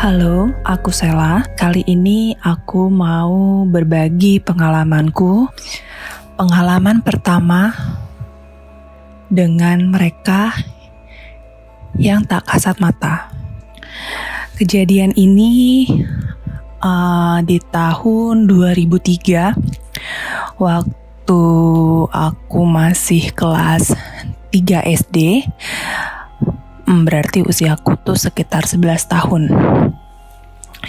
Halo, aku Sela. Kali ini aku mau berbagi pengalamanku. Pengalaman pertama dengan mereka yang tak kasat mata. Kejadian ini di tahun 2003 waktu aku masih kelas 3 SD. Berarti usiaku tuh sekitar 11 tahun.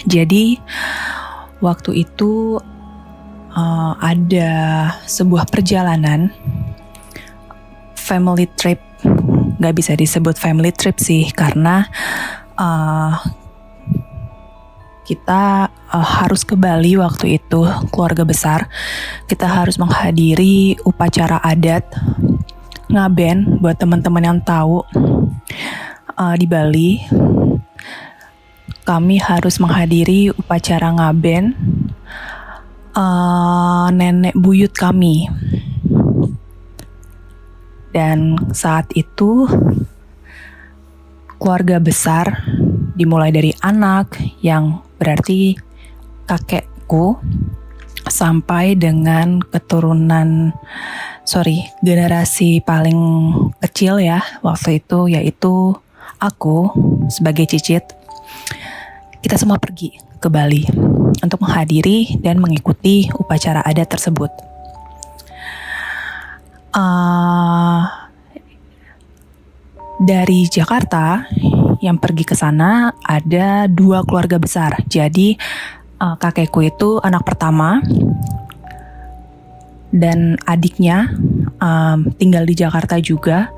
Jadi waktu itu ada sebuah perjalanan family trip. Gak bisa disebut family trip sih, karena kita harus ke Bali waktu itu, keluarga besar. Kita harus menghadiri upacara adat ngaben. Buat teman-teman yang tahu, di Bali kami harus menghadiri upacara ngaben nenek buyut kami. Dan saat itu keluarga besar dimulai dari anak, yang berarti kakekku, sampai dengan generasi paling kecil ya waktu itu, yaitu aku sebagai cicit. Kita semua pergi ke Bali untuk menghadiri dan mengikuti upacara adat tersebut. Dari Jakarta yang pergi ke sana ada 2 keluarga besar. Jadi kakekku itu anak pertama, dan adiknya tinggal di Jakarta juga.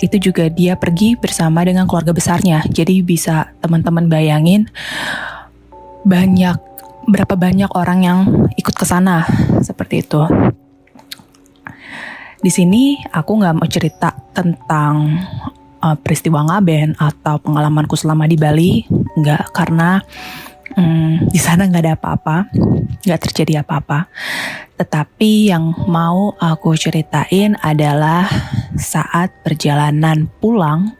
Itu juga dia pergi bersama dengan keluarga besarnya. Jadi bisa teman-teman bayangin berapa banyak orang yang ikut ke sana, seperti itu. Di sini aku nggak mau cerita tentang peristiwa ngaben atau pengalamanku selama di Bali, nggak, karena di sana nggak ada apa-apa, nggak terjadi apa-apa. Tetapi yang mau aku ceritain adalah saat perjalanan pulang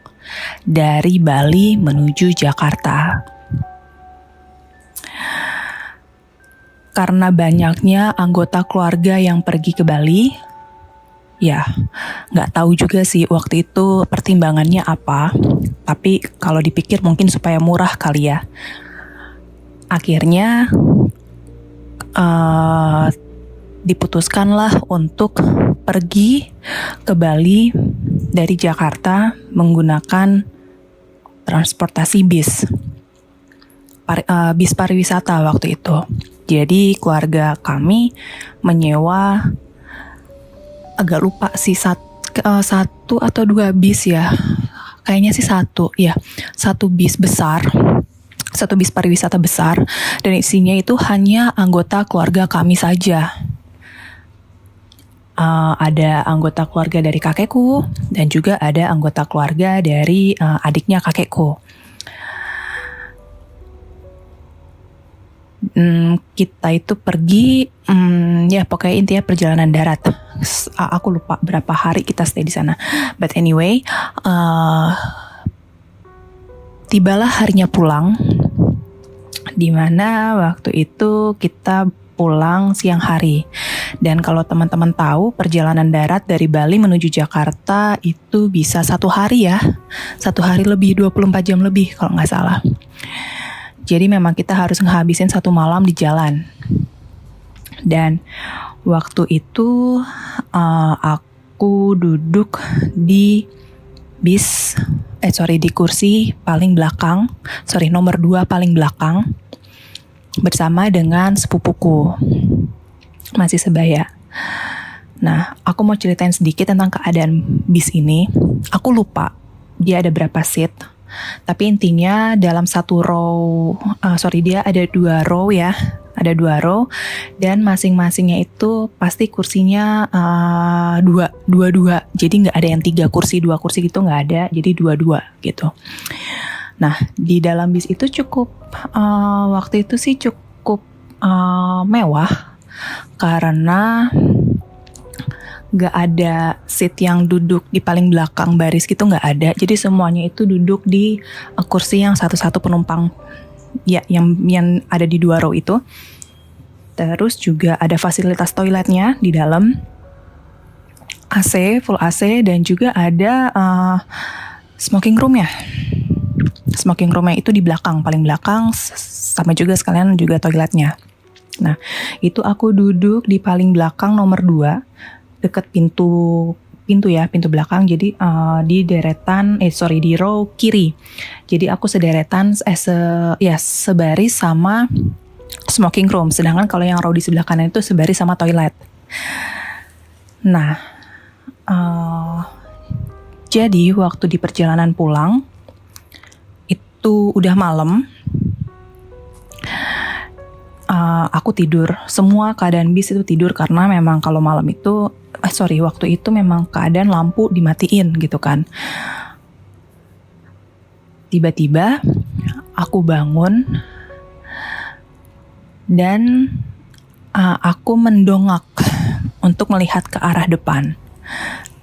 dari Bali menuju Jakarta. Karena banyaknya anggota keluarga yang pergi ke Bali, ya nggak tahu juga sih waktu itu pertimbangannya apa. Tapi kalau dipikir mungkin supaya murah kali ya. Akhirnya diputuskanlah untuk pergi ke Bali dari Jakarta menggunakan transportasi bis pariwisata waktu itu. Jadi keluarga kami menyewa, agak lupa sih, 1 atau 2 bis ya. Kayaknya sih 1 bis besar. 1 bis pariwisata besar, dan isinya itu hanya anggota keluarga kami saja. Ada anggota keluarga dari kakekku dan juga ada anggota keluarga dari adiknya kakekku. Kita itu pergi, ya pokoknya intinya perjalanan darat. Aku lupa berapa hari kita stay di sana. But anyway, tibalah harinya pulang, dimana waktu itu kita pulang siang hari. Dan kalau teman-teman tahu, perjalanan darat dari Bali menuju Jakarta itu bisa 1 hari ya. 1 hari lebih, 24 jam lebih kalau nggak salah. Jadi memang kita harus ngehabisin 1 malam di jalan. Dan waktu itu aku duduk di kursi paling belakang, nomor 2 paling belakang, bersama dengan sepupuku, masih sebaya. Nah, aku mau ceritain sedikit tentang keadaan bis ini. Aku lupa dia ada berapa seat, tapi intinya dalam dia ada 2 row ya. Ada 2 row, dan masing-masingnya itu pasti kursinya 2. Jadi nggak ada yang 3 kursi, 2 kursi gitu, nggak ada. Jadi 2 gitu. Nah, di dalam bis itu waktu itu sih cukup mewah, karena nggak ada seat yang duduk di paling belakang baris gitu, nggak ada. Jadi semuanya itu duduk di kursi yang satu-satu penumpang yang ada di 2 row itu. Terus juga ada fasilitas toiletnya di dalam, AC, full AC, dan juga ada smoking roomnya. Smoking roomnya itu di belakang, paling belakang, sama juga sekalian juga toiletnya. Nah, itu aku duduk di paling belakang nomor 2, deket pintu belakang. Jadi di row kiri. Jadi aku sederetan sebaris sama smoking room. Sedangkan kalau yang row di sebelah kanan itu sebaris sama toilet. Nah, jadi waktu di perjalanan pulang itu udah malam. Aku tidur. Semua keadaan bis itu tidur karena memang kalau malam itu waktu itu memang keadaan lampu dimatiin gitu kan. Tiba-tiba aku bangun dan aku mendongak untuk melihat ke arah depan.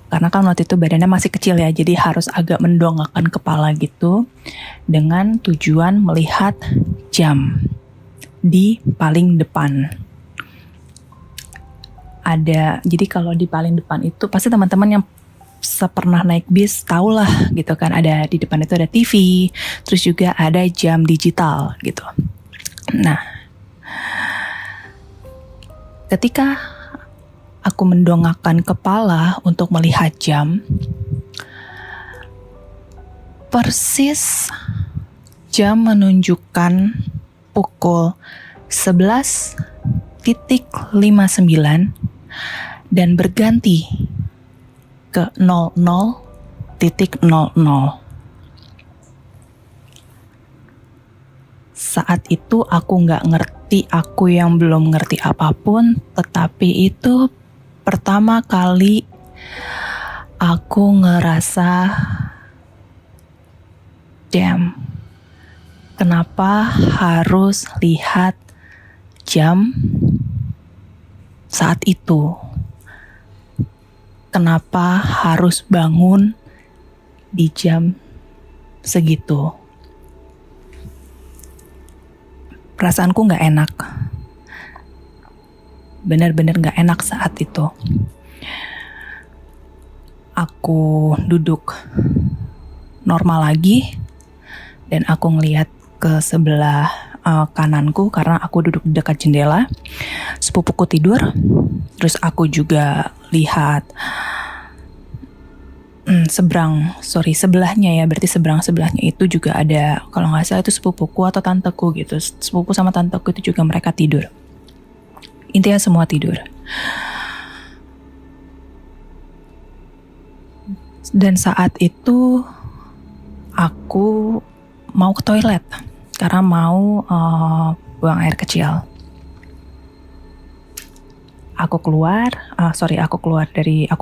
Karena kan waktu itu badannya masih kecil ya, jadi harus agak mendongakkan kepala gitu dengan tujuan melihat jam di paling depan. Jadi kalau di paling depan itu pasti teman-teman yang pernah naik bis tahulah gitu kan, ada di depan itu ada TV, terus juga ada jam digital gitu. Nah, ketika aku mendongakkan kepala untuk melihat jam, persis jam menunjukkan pukul 11.59 dan berganti ke 00.00. Saat itu aku gak ngerti, aku yang belum ngerti apapun, tetapi itu pertama kali aku ngerasa, damn, kenapa harus lihat jam saat itu? Kenapa harus bangun di jam segitu? Perasaanku gak enak. Benar-benar gak enak saat itu. Aku duduk normal lagi dan aku ngelihat ke sebelah kananku karena aku duduk di dekat jendela. Sepupuku tidur. Terus aku juga lihat sebelahnya ya, berarti sebelahnya itu juga ada, kalau nggak salah itu sepupuku atau tanteku gitu. Sepupu sama tanteku itu juga mereka tidur. Intinya semua tidur. Dan saat itu aku mau ke toilet karena mau buang air kecil. Aku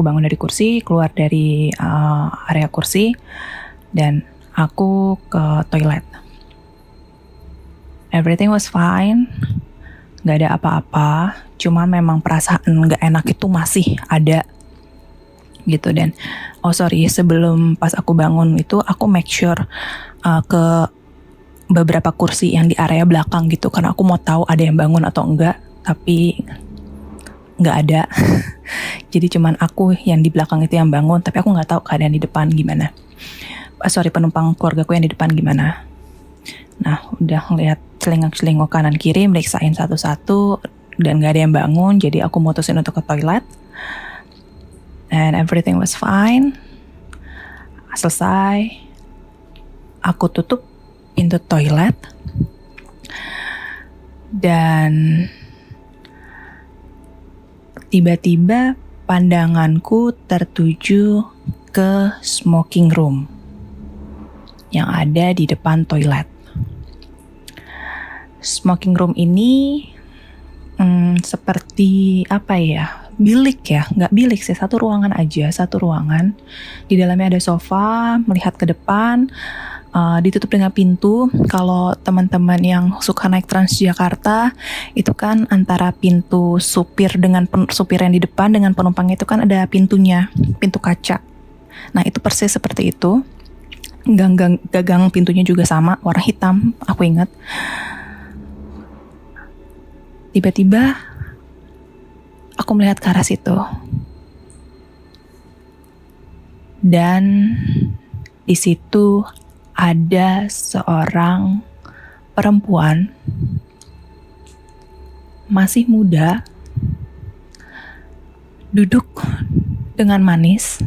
bangun dari kursi, keluar dari area kursi, dan aku ke toilet. Everything was fine, gak ada apa-apa, cuma memang perasaan gak enak itu masih ada gitu. Dan sebelum pas aku bangun itu aku make sure ke beberapa kursi yang di area belakang gitu, karena aku mau tahu ada yang bangun atau enggak, tapi nggak ada. Jadi cuman aku yang di belakang itu yang bangun, tapi aku nggak tahu keadaan di depan gimana. Penumpang keluargaku yang di depan gimana. Nah, udah ngeliat celingak-celinguk kanan kiri, meriksain satu-satu, dan nggak ada yang bangun. Jadi aku mutusin untuk ke toilet, and everything was fine. Selesai, aku tutup pintu toilet, dan tiba-tiba pandanganku tertuju ke smoking room yang ada di depan toilet. Smoking room ini seperti apa ya? Bilik ya? Nggak bilik sih, satu ruangan aja, satu ruangan. Di dalamnya ada sofa, melihat ke depan, ditutup dengan pintu. Kalau teman-teman yang suka naik Transjakarta, itu kan antara pintu supir yang di depan dengan penumpangnya itu kan ada pintunya, pintu kaca. Nah, itu persis seperti itu. gagang pintunya juga sama, warna hitam, aku ingat. Tiba-tiba aku melihat ke arah situ. Dan di situ ada seorang perempuan masih muda, duduk dengan manis,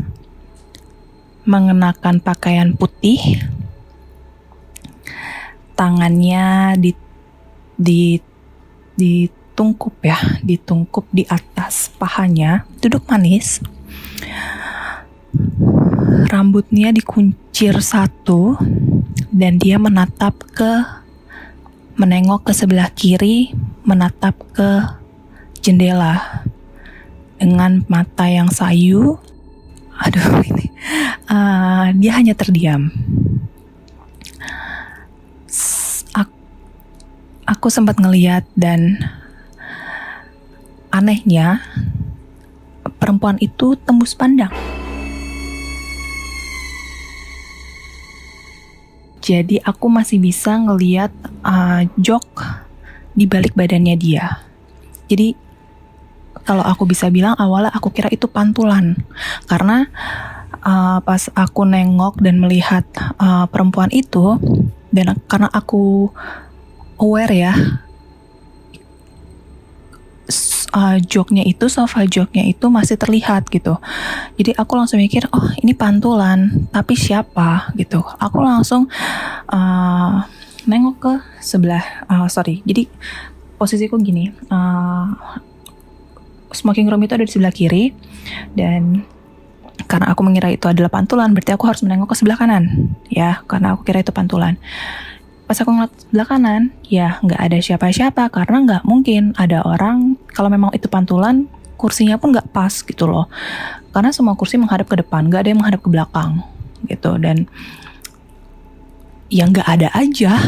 mengenakan pakaian putih, tangannya ditungkup di atas pahanya, duduk manis, rambutnya dikuncir satu, dan dia menengok ke sebelah kiri, menatap ke jendela dengan mata yang sayu. Dia hanya terdiam. Aku sempat ngeliat, dan anehnya perempuan itu tembus pandang. Jadi aku masih bisa ngeliat jok di balik badannya dia. Jadi kalau aku bisa bilang, awalnya aku kira itu pantulan, karena pas aku nengok dan melihat perempuan itu, dan karena aku aware ya, sofa joknya itu masih terlihat gitu. Jadi aku langsung mikir, oh ini pantulan, tapi siapa gitu. Aku langsung nengok ke sebelah, jadi posisiku gini, smoking room itu ada di sebelah kiri, dan karena aku mengira itu adalah pantulan, berarti aku harus menengok ke sebelah kanan, ya, karena aku kira itu pantulan. Pas aku ngeliat sebelah kanan, ya nggak ada siapa-siapa, karena nggak mungkin ada orang. Kalau memang itu pantulan, kursinya pun nggak pas gitu loh, karena semua kursi menghadap ke depan, nggak ada yang menghadap ke belakang gitu. Dan ya nggak ada aja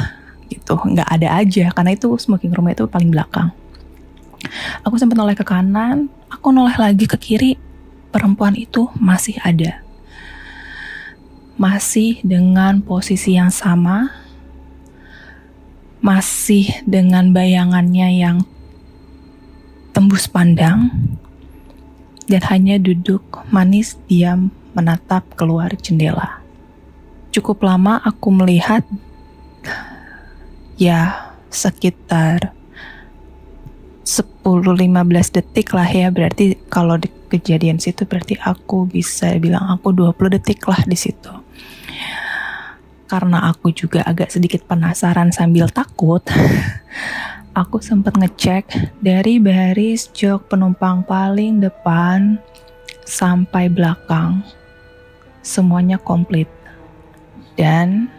gitu, nggak ada aja, karena itu smoking room itu paling belakang. Aku sempat noleh ke kanan, aku noleh lagi ke kiri, perempuan itu masih ada, masih dengan posisi yang sama, masih dengan bayangannya yang tembus pandang, dan hanya duduk manis diam menatap keluar jendela. Cukup lama aku melihat, ya sekitar 10-15 detik lah ya, berarti kalau di kejadian situ berarti aku bisa bilang aku 20 detik lah di situ. Karena aku juga agak sedikit penasaran sambil takut, aku sempat ngecek dari baris jok penumpang paling depan sampai belakang, semuanya komplit. Dan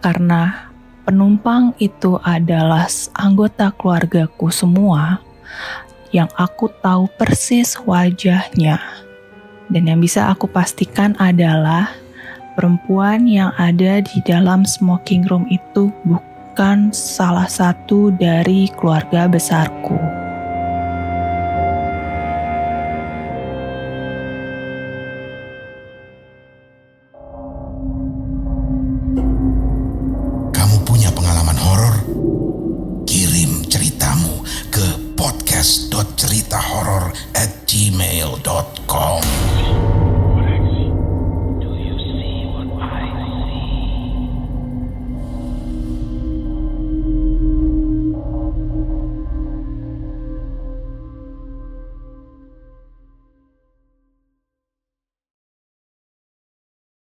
karena penumpang itu adalah anggota keluargaku semua, yang aku tahu persis wajahnya, dan yang bisa aku pastikan adalah perempuan yang ada di dalam smoking room itu bukan salah satu dari keluarga besarku. Kamu punya pengalaman horor? Kirim ceritamu ke podcast.ceritahoror@gmail.com.